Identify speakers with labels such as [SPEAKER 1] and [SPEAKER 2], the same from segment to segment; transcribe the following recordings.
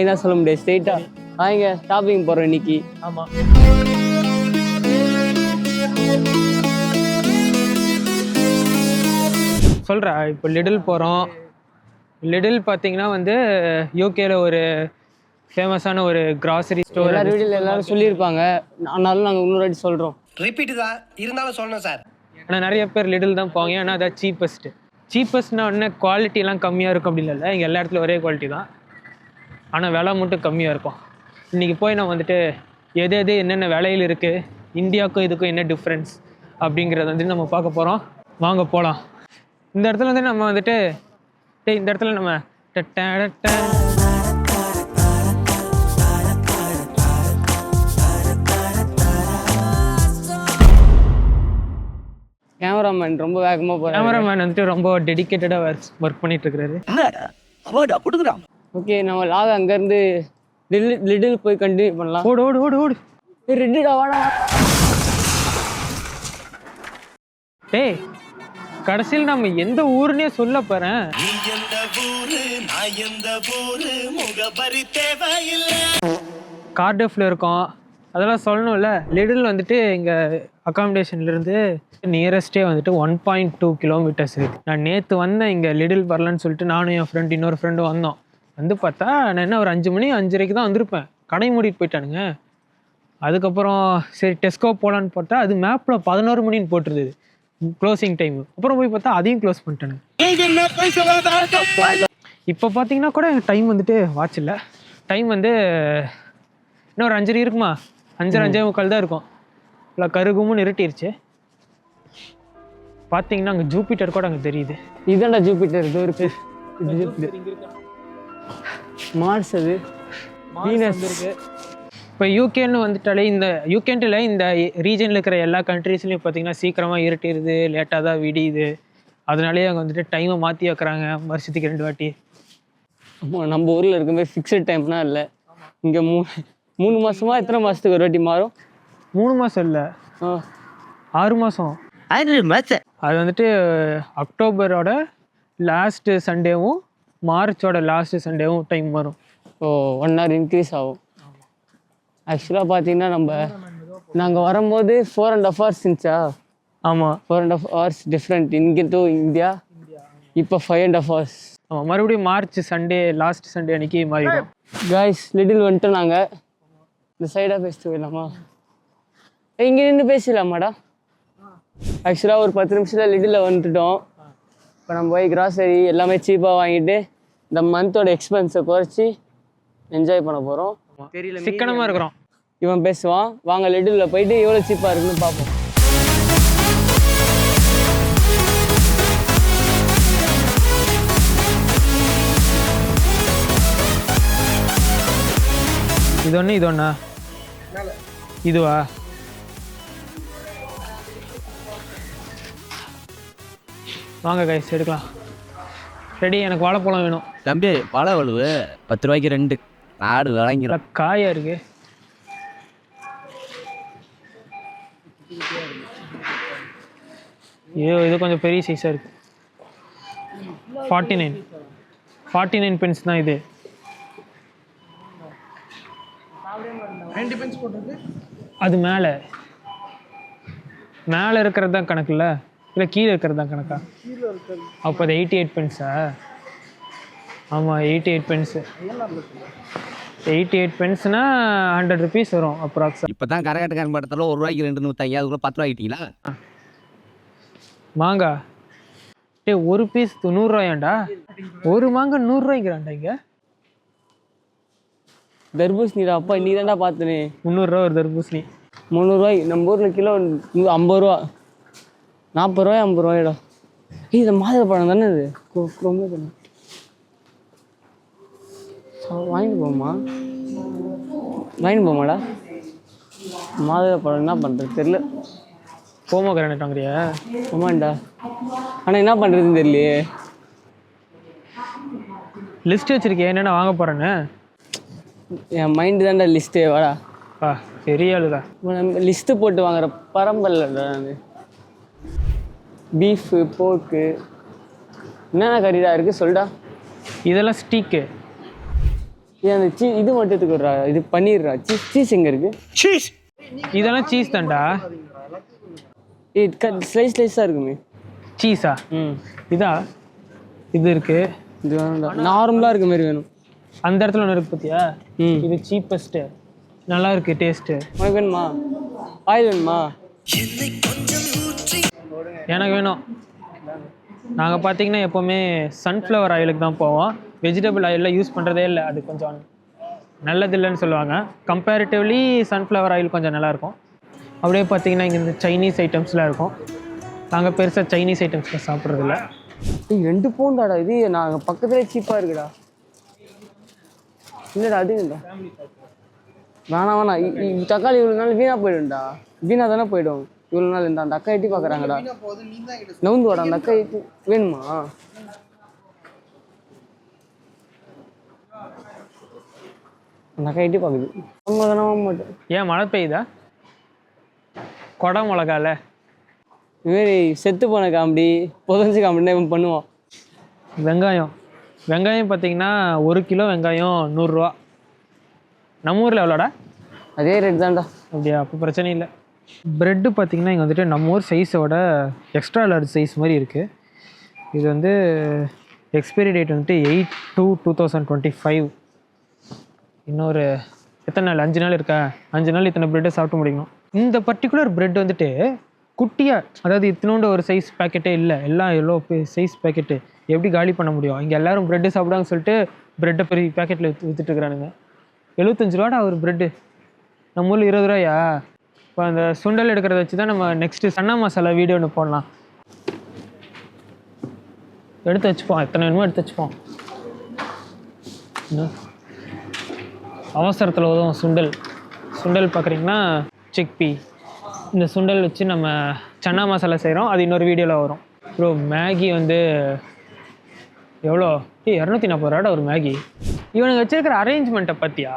[SPEAKER 1] என்ன சொல்ல முடியாது ஸ்ட்ரெயிட்டா வாங்க ஷாப்பிங் போகிறோம் இன்னைக்கு.
[SPEAKER 2] ஆமாம். சொல்கிறேன், இப்போ லிடில் போகிறோம். லிடில் பார்த்தீங்கன்னா வந்து யூகேல ஒரு ஃபேமஸான ஒரு கிராசரி ஸ்டோர்.
[SPEAKER 1] எல்லார் வீட்டில் எல்லாரும் சொல்லியிருப்பாங்க, ஆனாலும் நாங்கள் இன்னொரு வாட்டி சொல்கிறோம்.
[SPEAKER 3] ரிப்பீட் தான் இருந்தாலும் சொல்லணும் சார்.
[SPEAKER 2] ஆனால் நிறைய பேர் லிடில் தான் போவாங்க, ஏன்னா அதான் சீப்பஸ்ட்னா உடனே குவாலிட்டிலாம் கம்மியாக இருக்கும் அப்படி இல்லை. இங்கே எல்லா இடத்துலையும் ஒரே குவாலிட்டி தான், ஆனால் விலை மட்டும் கம்மியாக இருக்கும். இன்றைக்கி போய் நம்ம வந்துட்டு எது எது என்னென்ன விலையில் இருக்குது, இந்தியாவுக்கும் இதுக்கும் என்ன டிஃப்ரென்ஸ் அப்படிங்கிறத வந்து நம்ம பார்க்க போகிறோம். வாங்க போகலாம். இந்த இடத்துல வந்து நம்ம வந்துட்டு இந்த இடத்துல நம்ம
[SPEAKER 1] கேமராமேன் ரொம்ப வேகமாக போகிறார்.
[SPEAKER 2] கேமராமேன் வந்துட்டு ரொம்ப டெடிக்கேட்டடாக ஒர்க் பண்ணிட்டு இருக்கிறாரு.
[SPEAKER 1] ஓகே, நம்ம லாக அங்கேருந்து லிடில் போய் கண்டினியூ பண்ணலாம்.
[SPEAKER 2] ஓடு ஓடு ஓடு ஓடு.
[SPEAKER 1] ரெட்டிடா வாடா.
[SPEAKER 2] டேய், கடைசியில் நம்ம எந்த ஊருன்னே சொல்ல போறேன். கார்டிஃப்ல இருக்கோம், அதெல்லாம் சொல்லணும்ல. லிடில் வந்துட்டு எங்கள் அகாமடேஷன்லேருந்து நியரஸ்டே வந்துட்டு 1.2 கிலோமீட்டர்ஸ் இருக்குது. நான் நேற்று வந்தேன் இங்கே லிடில் வரலன்னு சொல்லிட்டு, நானும் என் இன்னொரு ஃப்ரெண்டும் வந்தோம். வந்து பார்த்தா நான் என்ன ஒரு 5 மணி 5:30 தான் வந்திருப்பேன். கடை மூடிட்டு போயிட்டானுங்க. அதுக்கப்புறம் சரி டெஸ்கோ போகலான்னு பார்த்தா அது மேப்பில் 11 மணின்னு போட்டுருது க்ளோசிங் டைமு. அப்புறம் போய் பார்த்தா அதையும் க்ளோஸ் பண்ணிட்டானுங்க. இப்போ பார்த்தீங்கன்னா கூட எனக்கு டைம் வந்துட்டு வாட்ச் இல்லை. டைம் வந்து இன்னும் ஒரு 5:30 இருக்குமா, 5:30 தான் இருக்கும். இல்லை கருகுமுன்னு இருட்டிருச்சு. பார்த்தீங்கன்னா அங்கே ஜூபிட்டர் கூட அங்கே தெரியுது.
[SPEAKER 1] இதுதான்டா ஜூபிட்டர். இது ஒரு மார்ஸ், அது வீனஸ் இருக்கு.
[SPEAKER 2] இப்போ யூகேன்னு வந்துட்டாலே இந்த யூகேன்ட்டில் இந்த ரீஜனில் இருக்கிற எல்லா கண்ட்ரீஸ்லையும் பார்த்தீங்கன்னா சீக்கிரமாக இருட்டிடுது, லேட்டாக தான் விடியுது. அதனாலேயே அங்கே வந்துட்டு டைமை மாற்றி வைக்கிறாங்க வருஷத்துக்கு 2 வாட்டி.
[SPEAKER 1] நம்ம ஊரில் இருக்கும்போது ஃபிக்ஸட் டைம்னா இல்லை. இங்கே 3 மாதமா எத்தனை மாதத்துக்கு ஒரு வாட்டி மாறும்?
[SPEAKER 2] 3 மாதம் இல்லை, 6 மாதம். அது வந்துட்டு அக்டோபரோட லாஸ்ட்டு சண்டேவும் மார்ச்சோட லாஸ்ட்டு சண்டேவும் டைம் வரும்.
[SPEAKER 1] 1 hour இன்க்ரீஸ் ஆகும். ஆக்சுவலாக பார்த்தீங்கன்னா நாங்கள் வரும்போது 4.5 hours இருந்துச்சா?
[SPEAKER 2] ஆமாம்,
[SPEAKER 1] 4.5 hours டிஃப்ரெண்ட் இங்கே டு இந்தியா. இப்போ 5.5 hours.
[SPEAKER 2] ஆமாம், மறுபடியும் மார்ச் சண்டே லாஸ்ட் சண்டே அன்றைக்கி மாறிடும்.
[SPEAKER 1] காய்ஸ், லிடில் வந்துட்டு நாங்கள் இந்த சைடாக பேசிட்டு போயிடலாமா? இங்கே நின்று பேசிடலாமாடா? ஆக்சுவலாக ஒரு 10 நிமிஷத்தில் லிடில் வந்துட்டோம். இப்போ நம்ம போய் கிராசரி எல்லாமே சீப்பாக வாங்கிட்டு இந்த மந்தோட எக்ஸ்பென்ஸை குறைச்சி என்ஜாய் பண்ண போகிறோம்.
[SPEAKER 2] சிக்கனமாக இருக்கிறோம்.
[SPEAKER 1] இவன் பேசுவான், வாங்க லிடிலில் போயிட்டு எவ்வளோ சீப்பாக இருக்குன்னு பார்ப்போம்.
[SPEAKER 2] இது ஒன்றா இதுவா? வாங்க கைஸ் எடுக்கலாம். ரெடி, எனக்கு வாழைப்பழம் வேணும்.
[SPEAKER 4] தம்பி வாழை வலுவு 10 ரூபாய்க்கு 2 நாடு வாங்கிற
[SPEAKER 2] காயா இருக்கு. ஐயோ, இது கொஞ்சம் பெரிய சைஸாக இருக்கு. 49 பென்ஸ் தான் இது.
[SPEAKER 3] 2 பென்ஸ் போட்டிருக்கு.
[SPEAKER 2] அது மேலே இருக்கிறது தான் கணக்கு இல்லை, இல்லை கீழே இருக்கிறது தான் கணக்கா? அப்போ அது 88 பென்ஸா? ஆமாம், 88 பென்ஸு. 88 பென்ஸ்னா 100 rupees வரும் அப்ராக்ஸா.
[SPEAKER 4] இப்போ தான் கரகாட்டக்காரன் படத்தில் 1 ரூபாய்க்கு 2 150, அதுக்குள்ள 10 ரூபா ஆகிட்டீங்களா?
[SPEAKER 2] மாங்கா ஒரு பீஸ் 100 ரூபாயாண்டா? ஒரு மாங்கா 100 ரூபாய்க்குறாண்டா இங்கே.
[SPEAKER 1] தர்பூசணிடா அப்பா, நீ தான்டா பார்த்தனே.
[SPEAKER 2] 300 ரூபா ஒரு தர்பூசணி.
[SPEAKER 1] 300 ரூபாய். நம்ம ஊரில் கிலோ 50 ரூபா, 40 ரூபாய் 50 ரூபாய்டா. இது மாதுளை பழம் தானே? இது ரொம்ப வாங்கிட்டு போமாடா. மாதுளை பழம் என்ன பண்ணுறது தெரியல.
[SPEAKER 2] போமோகிரானேட் வாங்குறியா?
[SPEAKER 1] ஆமாண்டா, ஆனால் என்ன பண்ணுறதுன்னு தெரியலையே.
[SPEAKER 2] லிஸ்ட் வச்சுருக்கேன் என்னென்ன வாங்க போகிறேன்னு.
[SPEAKER 1] என் மைண்டு தான்டா லிஸ்ட்டே. வாடா
[SPEAKER 2] பெரிய ஆளுதா.
[SPEAKER 1] லிஸ்ட்டு போட்டு வாங்குற பரம்பல்லடா நான். பீஃபு, போர்க்கு, என்னென்ன கறிடா இருக்குது சொல்டா.
[SPEAKER 2] இதெல்லாம் ஸ்டீக்கு.
[SPEAKER 1] ஏன் அந்த இது மட்டும் எடுத்துக்கிறா, இது பண்ணிடுறா. சீஸ் எங்கே இருக்கு?
[SPEAKER 2] இதெல்லாம் சீஸ் தான்டா.
[SPEAKER 1] ஸ்லைஸாக இருக்குமே
[SPEAKER 2] சீஸா? இதா? இது இருக்கு.
[SPEAKER 1] இது வேணும்டா, நார்மலாக இருக்க மாதிரி வேணும்.
[SPEAKER 2] அந்த இடத்துல ஒன்று இருக்கு பார்த்தியா? இது சீப்பஸ்ட்டு, நல்லா இருக்கு டேஸ்ட்டு.
[SPEAKER 1] உனக்கு வேணுமா? ஆயில் வேணுமா?
[SPEAKER 2] எனக்கு வேணும். நாங்கள் பார்த்தீங்கன்னா எப்போவுமே சன்ஃப்ளவர் ஆயிலுக்கு தான் போவோம். வெஜிடபிள் ஆயிலெலாம் யூஸ் பண்ணுறதே இல்லை. அது கொஞ்சம் நல்லதில்லைன்னு சொல்லுவாங்க. கம்பேரிட்டிவ்லி சன்ஃப்ளவர் ஆயில் கொஞ்சம் நல்லாயிருக்கும். அப்படியே பார்த்தீங்கன்னா இங்கே இந்த சைனீஸ் ஐட்டம்ஸ்லாம் இருக்கும். நாங்கள் பெருசாக சைனீஸ் ஐட்டம்ஸ்லாம் சாப்பிட்றதில்ல.
[SPEAKER 1] 2 பவுண்டாடா இது. நாங்கள் பக்கத்துலேயே சீப்பாக இருக்குடா. இல்லைடா அது இல்லைடா, வேணாம். தக்காளி இவ்வளோ நாள் வீணாக போயிடும்டா. வீணாக தானே போயிடும் இவ்வளோ நாள். இந்த அந்த அக்கா எட்டி பார்க்குறாங்கடா. நவுந்து வாடா, அந்த அக்கா எட்டி வேணுமா? அந்த அக்கா எட்டி பார்க்குது. அவங்க தானே வாங்க மாட்டேன்.
[SPEAKER 2] ஏன் மழை பெய்யுதா? கொடை மிளகால
[SPEAKER 1] இதுமாரி செத்து போன காமெடி, புதஞ்சு காமெடி பண்ணுவோம்.
[SPEAKER 2] வெங்காயம் பார்த்தீங்கன்னா 1 கிலோ வெங்காயம் 100 ரூபா. நம்ம ஊரில் எவ்வளோடா?
[SPEAKER 1] அதே ரேட் தான்டா.
[SPEAKER 2] அப்படியா? அப்போ பிரச்சனை இல்லை. ப்ரெட்டு பார்த்தீங்கன்னா இங்கே வந்துட்டு நம்ம ஊர் சைஸோட எக்ஸ்ட்ரா லார்ஜ் சைஸ் மாதிரி இருக்குது. இது வந்து எக்ஸ்பைரி டேட் வந்துட்டு 8/2/2025. இன்னொரு எத்தனை நாள்? 5 நாள் இருக்கா? 5 நாள் இத்தனை ப்ரெட்டை சாப்பிட்டு முடிக்கணும். இந்த பர்டிகுலர் ப்ரெட் வந்துட்டு குட்டியாக, அதாவது இத்தினோண்டு ஒரு சைஸ் பேக்கெட்டே இல்லை, எல்லாம் எவ்வளோ சைஸ் பேக்கெட்டு எப்படி காலி பண்ண முடியும்? இங்கே எல்லோரும் ப்ரெட்டு சாப்பிடாங்கன்னு சொல்லிட்டு ப்ரெட்டை பெரிய பேக்கெட்டில் விற்றுட்டு இருக்கிறானுங்க. 75 ரூபாடா ஒரு ப்ரெட்டு. நம்ம ஊரில் 20 ரூபாயா? இப்போ அந்த சுண்டல் எடுக்கிறத வச்சு தான் நம்ம நெக்ஸ்ட்டு சன்னா மசாலா வீடியோ ஒன்று போடலாம். எடுத்து வச்சுப்போம், எத்தனை வேணுமோ எடுத்து வச்சுப்போம். அவசரத்தில் உதவும் சுண்டல் பார்க்குறீங்கன்னா சிக்பி. இந்த சுண்டல் வச்சு நம்ம சன்னா மசாலா செய்கிறோம். அது இன்னொரு வீடியோவில் வரும். ப்ரோ மேகி வந்து எவ்வளோ? 240 ரூபாடா ஒரு மேகி. இவனுக்கு வச்சிருக்கிற அரேஞ்ச்மெண்ட்டை பார்த்தியா?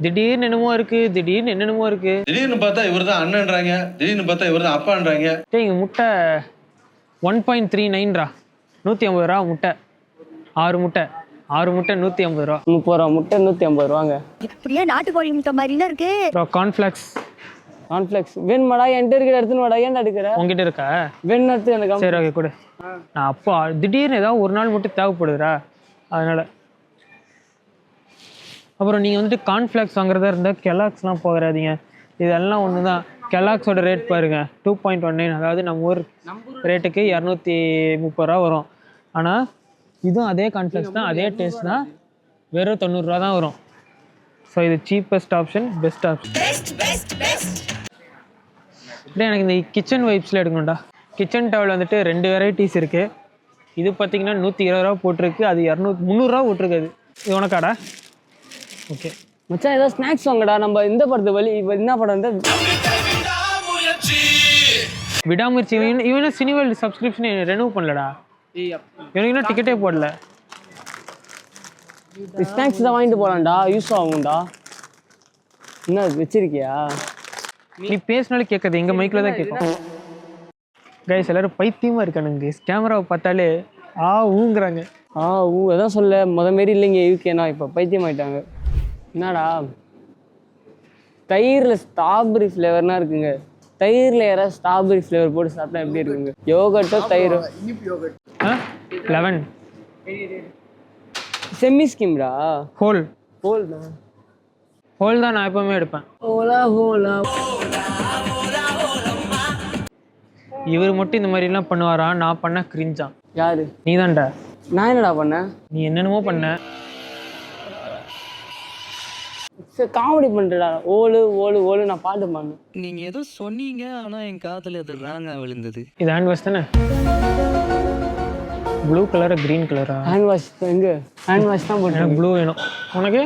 [SPEAKER 2] திடீர்னு என்னமோ இருக்குது, திடீர்னு
[SPEAKER 5] பார்த்தா இவர் தான் அண்ணன்றாங்க, திடீர்னு பார்த்தா இவர் தான் அப்பான்றாங்க.
[SPEAKER 2] இங்கே முட்டை 1.39 150 ரூபா முட்டை. 6 முட்டை 150 ரூபா.
[SPEAKER 1] 30 ரூபா முட்டை 150 ரூபாங்க.
[SPEAKER 6] இப்படியே நாட்டுக்கோழி முட்டை மாதிரிலாம் இருக்கு.
[SPEAKER 2] கார்ன்ஃப்ளாக்ஸ்
[SPEAKER 1] வேணுமாடா? என்கிட்ட இருக்கிற எடுத்துன்னு வாடா. ஏன்டா எடுக்கிற?
[SPEAKER 2] உங்ககிட்ட இருக்கா?
[SPEAKER 1] வேணும் எடுத்து எனக்கு.
[SPEAKER 2] சரி ஓகே கூட. நான் அப்போ திடீர்னு ஏதாவது ஒரு நாள் மட்டும் தேவைப்படுதுரா, அதனால். அப்புறம் நீங்கள் வந்துட்டு கார்ன்ஃப்ளாக்ஸ் வாங்குறதா இருந்தால் கெலாக்ஸ்லாம் போகிறாதீங்க. இதெல்லாம் ஒன்று தான். கெலாக்ஸோட ரேட் பாருங்கள் 2.19. அதாவது நம்ம ஊர் ரேட்டுக்கு 230 ரூபா வரும். ஆனால் இதுவும் அதே கார்ன்ஃப்ளாக்ஸ் தான், அதே டேஸ்ட் தான், வெறும் 90 ரூபா தான் வரும். ஸோ இது சீப்பஸ்ட் ஆப்ஷன், பெஸ்ட் ஆப்ஷன். அப்படியே எனக்கு இந்த கிச்சன் வைப்ஸில் எடுக்கணும்டா. கிச்சன் டவல் வந்துட்டு 2 வெரைட்டிஸ் இருக்குது. இது பார்த்தீங்கன்னா 120 ரூபா போட்டிருக்கு, அது 300 ரூபா போட்டிருக்கு. இது உனக்காடா? ஓகே
[SPEAKER 1] மச்சான், ஏதாவது ஸ்நாக்ஸ் வாங்கடா. நம்ம இந்த படத்து வழி இப்போ என்ன படம் வந்து
[SPEAKER 2] விடாமுயற்சி. இவனும் சினிவேல் சப்ஸ்கிரிப்ஷன் ரெனியூவ் பண்ணலடா. இவனுக்கு இன்னும் டிக்கெட்டே போடல.
[SPEAKER 1] ஸ்நாக்ஸ் தான் வாங்கிட்டு போகலாம்டா, யூஸ் ஆகும்டா. என்ன வச்சிருக்கியா?
[SPEAKER 2] நீ பேசினாலும் கேட்காது, எங்கள் மைக்கில் தான் கேட்கும். கைஸ் எல்லாரும் பைத்தியமாக இருக்கானுங்க. கேமராவை பார்த்தாலே ஊங்குறாங்க.
[SPEAKER 1] அதான் சொல்ல மாரி இல்லைங்க யூகேனா. இப்போ பைத்தியம் ஆயிட்டாங்க. என்னடா தயிரில் ஸ்ட்ராபெரி ஃப்ளேவர்னா இருக்குங்க. தயிரில் யாராவது ஸ்ட்ராபெரி ஃப்ளேவர் போட்டு சாப்பிட்டா எப்படி இருக்குங்க? யோகட்டோ தயிரோ?
[SPEAKER 2] 11
[SPEAKER 1] செம்மி ஸ்கீம்டா.
[SPEAKER 2] ஹோல்
[SPEAKER 1] தான்
[SPEAKER 2] நான் எப்பவுமே எடுப்பேன். இவர் மட்டும் இந்த மாதிரிலாம் பண்ணுவாரா? நான் பண்ண கிரிஞ்சா?
[SPEAKER 1] யாரு?
[SPEAKER 2] நீ தான்டா.
[SPEAKER 1] நான் என்னடா பண்ண?
[SPEAKER 2] நீ என்னென்னமோ பண்ண.
[SPEAKER 1] காமெடி பண்ணுறடா. ஓலு நான் பாட்டு பண்ணேன்.
[SPEAKER 4] நீங்க ஏதோ சொன்னீங்க, ஆனா என் காதுல அது ராங்கா விழுந்தது.
[SPEAKER 2] இது ஹேண்ட் வாஷ் தானே? ப்ளூ கலரா கிரீன் கலரா?
[SPEAKER 1] ஹேண்ட் வாஷ் எங்க? ஹேண்ட் வாஷ் தான் போட்டு.
[SPEAKER 2] எனக்கு ப்ளூ வேணும். உனக்கு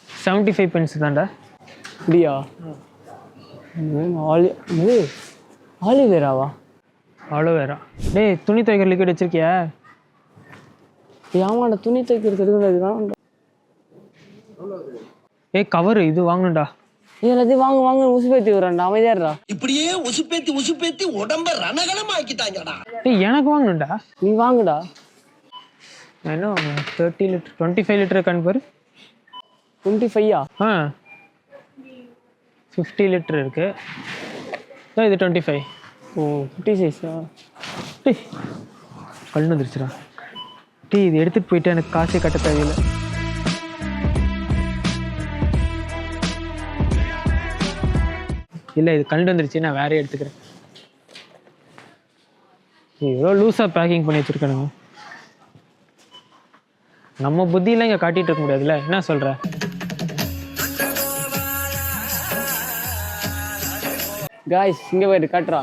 [SPEAKER 2] 75 பென்ஸ் தான்டா.
[SPEAKER 1] அப்படியா? ஆலிவேராவா?
[SPEAKER 2] ஆலோவேரா. டேய் துணி துவைக்கிற லிக்விட் வச்சிருக்கியா?
[SPEAKER 1] ஆமாடா, துணி துவைக்கிறதுக்கு.
[SPEAKER 2] ஏய் கவர் இது வாங்கணும்டா.
[SPEAKER 1] எல்லாத்தையும் வாங்க உசுப்பேத்தி விடுறான்டா. அமைதியாடுறா.
[SPEAKER 3] இப்படியே உசுப்பேத்தி உடம்ப ரணகலம் ஆக்கிட்டாங்கடா.
[SPEAKER 2] ஏய் எனக்கு வாங்கணும்டா.
[SPEAKER 1] நீ வாங்குடா.
[SPEAKER 2] என்ன 30 லிட்டர் 25 லிட்டர் கண் பாரு
[SPEAKER 1] 25யா?
[SPEAKER 2] ஆ 50 லிட்டர் இருக்கு. இது 25.
[SPEAKER 1] ஓ 50 சைஸா?
[SPEAKER 2] டேய் கல் வந்துருச்சுடா. டீ இது எடுத்துகிட்டு போயிட்டு எனக்கு காசே கட்ட தேவையில்லை. இல்லை இது கல் வந்துருச்சு, நான் வேறே எடுத்துக்கிறேன். எவ்வளோ லூஸாக பேக்கிங் பண்ணி வச்சுருக்கானுங்க. நம்ம புத்தியெல்லாம் இங்கே காட்டிகிட்டு இருக்க முடியாதுல்ல, என்ன சொல்கிற?
[SPEAKER 1] காய்ஸ் இங்கே போயிட்டு காட்டுறா.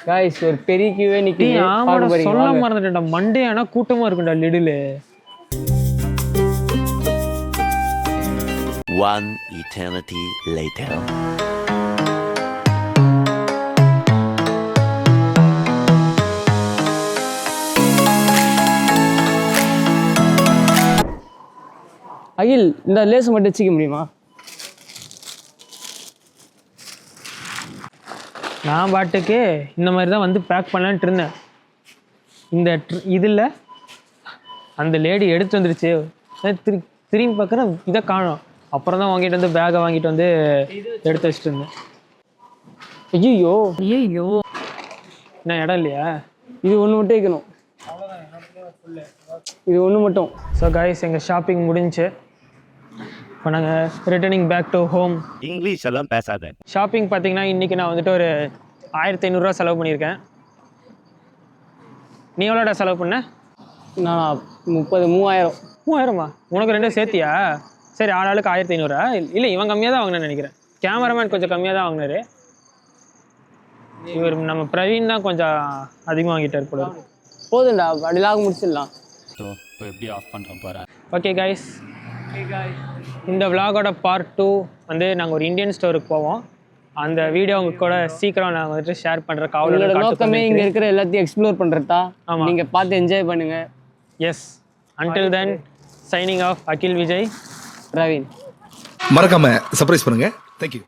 [SPEAKER 1] காய்ஸ் ஒரு பெரிய கியூவே
[SPEAKER 2] டீ
[SPEAKER 1] நிற்கி
[SPEAKER 2] ஆமாடா சொல்ல மறந்துட்டேன்டா. மண்டே ஆனால் கூட்டமாக இருக்கும்டா லிடில்.
[SPEAKER 7] One eternity later.
[SPEAKER 1] அகில் இந்த லேஸ் மட்டும் வச்சுக்க முடியுமா?
[SPEAKER 2] நான் பாட்டுக்கு இந்த மாதிரி தான் வந்து பேக் பண்ணலான்ட்டு இருந்தேன். இந்த இதில் அந்த லேடி எடுத்து வந்துருச்சு. திரும்பி பார்க்குறேன் இதை காணோம். அப்புறம் தான் வாங்கிட்டு வந்து பேக்கை வாங்கிட்டு வந்து எடுத்து வச்சுட்டு இருந்தேன்.
[SPEAKER 1] ஐயோ
[SPEAKER 6] ஐயோ
[SPEAKER 2] என்ன இடம் இல்லையா?
[SPEAKER 1] இது ஒன்று மட்டும் வைக்கணும். இது ஒன்று மட்டும்.
[SPEAKER 2] ஸோ கைஸ் எங்கள் ஷாப்பிங் முடிஞ்சு இப்போ நாங்கள் returning back to home.
[SPEAKER 7] English எல்லாம் பேசாத.
[SPEAKER 2] ஷாப்பிங் பார்த்தீங்கன்னா இன்றைக்கி நான் வந்துட்டு ஒரு 1500 செலவு பண்ணியிருக்கேன். நீ எவ்வளோடா செலவு பண்ண?
[SPEAKER 1] நான் 30,000.
[SPEAKER 2] 3000மா? உனக்கு ரெண்டும் சேர்த்தியா? சரி ஆளாளுக்கு 1500. இல்லை இவன் கம்மியாக தான் வாங்கினேன்னு நினைக்கிறேன். கேமராமேன் கொஞ்சம் கம்மியாக தான் வாங்கினாரு. இவர் நம்ம பிரவீன் தான் கொஞ்சம் அதிகமாக வாங்கிட்டார் போல.
[SPEAKER 1] போதும்டா அப்படிலாம் முடிச்சிடலாம்.
[SPEAKER 4] ஸோ இப்போ எப்படி ஆஃப் பண்ணுறோம் போகிறேன்.
[SPEAKER 2] ஓகே கைஸ், இந்த விலாகோட பார்ட் 2 வந்து நாங்கள் ஒரு இந்தியன் ஸ்டோருக்கு போவோம். அந்த வீடியோ உங்க கூட சீக்கிரம் நாங்கள் வந்துட்டு ஷேர் பண்ணுற
[SPEAKER 1] உங்களோட நோக்கமே இங்கே இருக்கிற எல்லாத்தையும் எக்ஸ்ப்ளோர் பண்ணுறதா.
[SPEAKER 2] ஆமாம்,
[SPEAKER 1] நீங்கள் பார்த்து என்ஜாய் பண்ணுங்க.
[SPEAKER 2] Yes, until then signing off Akhil Vijay,
[SPEAKER 1] Praveen.
[SPEAKER 8] மறக்காம சர்ப்ரைஸ் பண்ணுங்க. தேங்க்யூ.